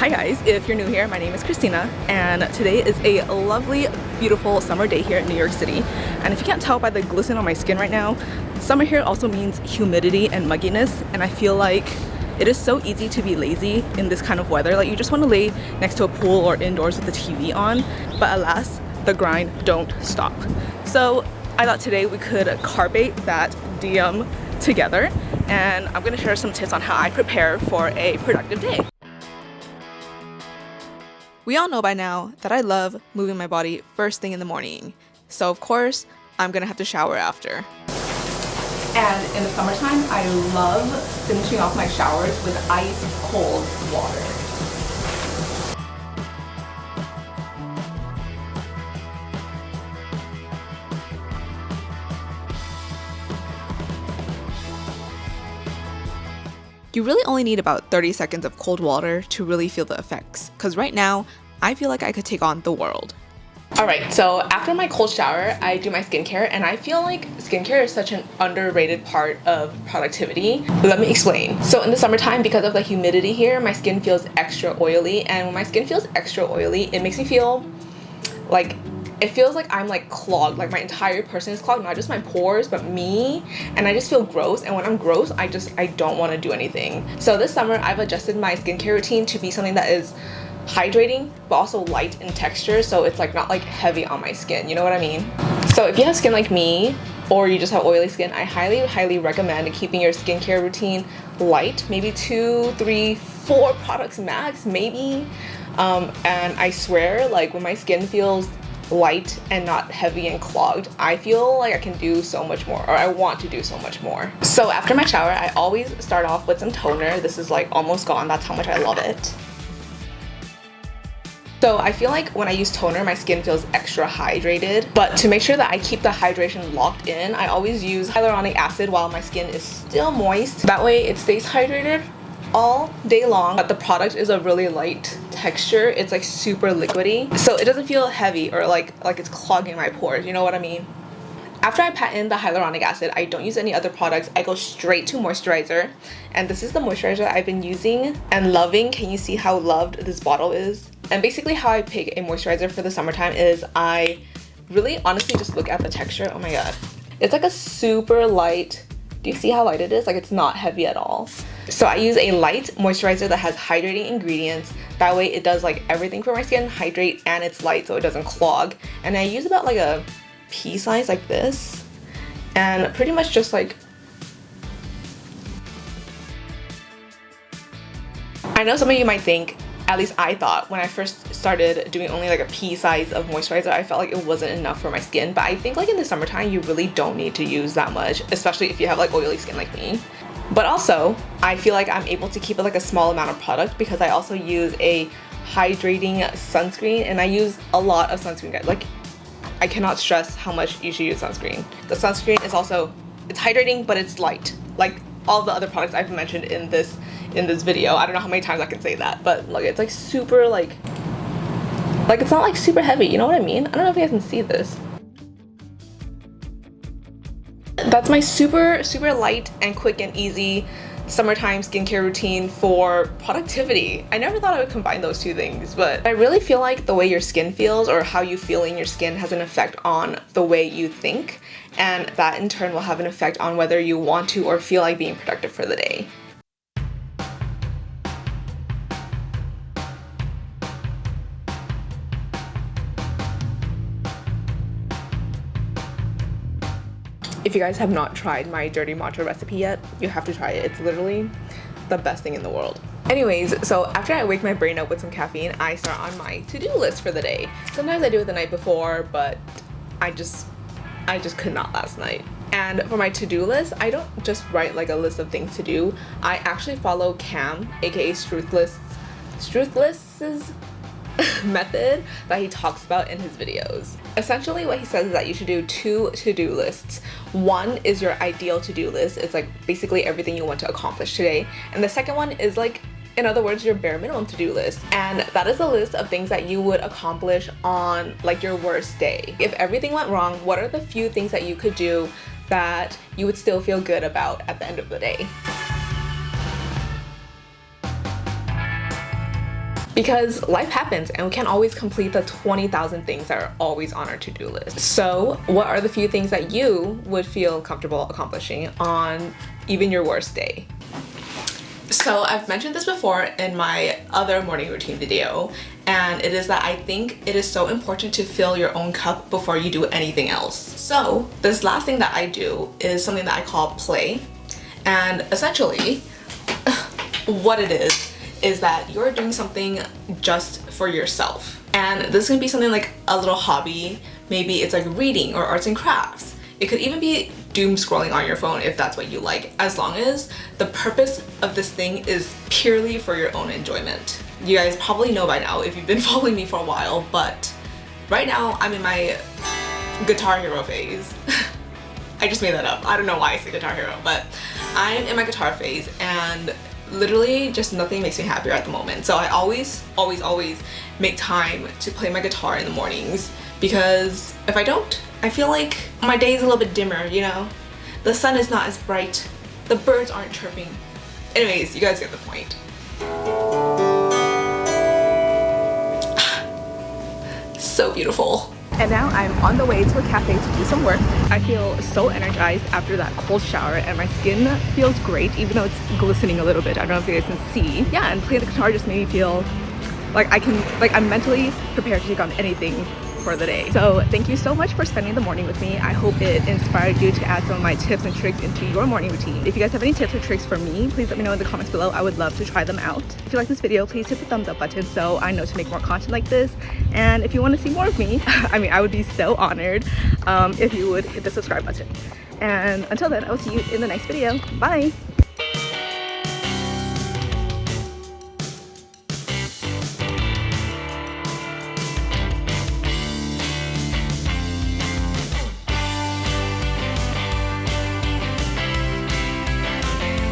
Hi guys, if you're new here, my name is Christina and today is a lovely, beautiful summer day here in New York City. And if you can't tell by the glisten on my skin right now, summer here also means humidity and mugginess, and I feel like it is so easy to be lazy in this kind of weather. Like you just want to lay next to a pool or indoors with the TV on, but alas, the grind don't stop. So I thought today we could carbate that DM together, and I'm gonna share some tips on how I prepare for a productive day. We all know by now that I love moving my body first thing in the morning. So of course, I'm gonna have to shower after. And in the summertime, I love finishing off my showers with ice cold water. You really only need about 30 seconds of cold water to really feel the effects, because right now, I feel like I could take on the world. Alright, so after my cold shower, I do my skincare, and I feel like skincare is such an underrated part of productivity. Let me explain. So in the summertime, because of the humidity here, my skin feels extra oily, and when my skin feels extra oily, it makes me feel like it feels like I'm like clogged, like my entire person is clogged, not just my pores, but me, and I just feel gross, and when I'm gross, I don't want to do anything. So this summer, I've adjusted my skincare routine to be something that is hydrating, but also light in texture, so it's like not like heavy on my skin, you know what I mean? So if you have skin like me, or you just have oily skin, I highly recommend keeping your skincare routine light, maybe 2, 3, 4 products max, maybe. And I swear, like when my skin feels light and not heavy and clogged, I feel like I can do so much more, or I want to do so much more. So after my shower, I always start off with some toner. This is like almost gone, that's how much I love it. So I feel like when I use toner, my skin feels extra hydrated, but to make sure that I keep the hydration locked in, I always use hyaluronic acid while my skin is still moist. That way it stays hydrated all day long, but the product is a really light texture. It's like super liquidy, so it doesn't feel heavy or like it's clogging my pores, you know what I mean? After I pat in the hyaluronic acid, I don't use any other products. I go straight to moisturizer, and this is the moisturizer I've been using and loving. Can you see how loved this bottle is? And basically how I pick a moisturizer for the summertime is I really honestly just look at the texture. Oh my god, it's like a super light. Do you see how light it is? Like it's not heavy at all. So I use a light moisturizer that has hydrating ingredients. That way it does like everything for my skin, hydrate, and it's light so it doesn't clog. And I use about like a pea size like this, and pretty much just like, I know some of you might think, at least I thought when I first started doing only like a pea size of moisturizer, I felt like it wasn't enough for my skin, but I think like in the summertime you really don't need to use that much, especially if you have like oily skin like me. But also I feel like I'm able to keep it like a small amount of product because I also use a hydrating sunscreen, and I use a lot of sunscreen, guys. Like I cannot stress how much you should use sunscreen. The sunscreen is also, it's hydrating, but it's light, like all the other products I've mentioned in this video. I don't know how many times I can say that, but look, it's like super like it's not like super heavy, you know what I mean? I don't know if you guys can see this. That's my super light and quick and easy summertime skincare routine for productivity. I never thought I would combine those two things, but I really feel like the way your skin feels or how you feel in your skin has an effect on the way you think, and that in turn will have an effect on whether you want to or feel like being productive for the day. If you guys have not tried my dirty matcha recipe yet, you have to try it. It's literally the best thing in the world. Anyways, so after I wake my brain up with some caffeine, I start on my to-do list for the day. Sometimes I do it the night before, but I just could not last night. And for my to-do list, I don't just write like a list of things to do. I actually follow Cam, aka Struthless's method that he talks about in his videos. Essentially what he says is that you should do 2 to-do lists. One is your ideal to-do list. It's like basically everything you want to accomplish today. And the second one is like, in other words, your bare minimum to-do list. And that is a list of things that you would accomplish on like your worst day. If everything went wrong, what are the few things that you could do that you would still feel good about at the end of the day? because life happens and we can't always complete the 20,000 things that are always on our to-do list. So what are the few things that you would feel comfortable accomplishing on even your worst day? So I've mentioned this before in my other morning routine video, and it is that I think it is so important to fill your own cup before you do anything else. So this last thing that I do is something that I call play, and essentially what it is that you're doing something just for yourself. And this can be something like a little hobby, maybe it's like reading or arts and crafts. It could even be doom scrolling on your phone if that's what you like, as long as the purpose of this thing is purely for your own enjoyment. You guys probably know by now if you've been following me for a while, but right now I'm in my Guitar Hero phase. I just made that up. I don't know why I say Guitar Hero, but I'm in my guitar phase, and literally just nothing makes me happier at the moment. So I always make time to play my guitar in the mornings, because if I don't, I feel like my day is a little bit dimmer, you know? The sun is not as bright, the birds aren't chirping. Anyways, you guys get the point. So beautiful. And now I'm on the way to a cafe to do some work. I feel so energized after that cold shower, and my skin feels great, even though it's glistening a little bit. I don't know if you guys can see. Yeah, and playing the guitar just made me feel like I'm mentally prepared to take on anything for the day. So thank you so much for spending the morning with me. I hope it inspired you to add some of my tips and tricks into your morning routine. If you guys have any tips or tricks for me, please let me know in the comments below. I would love to try them out. If you like this video, please hit the thumbs up button so I know to make more content like this. And if you want to see more of me, I would be so honored if you would hit the subscribe button. And until then, I will see you in the next video. Bye!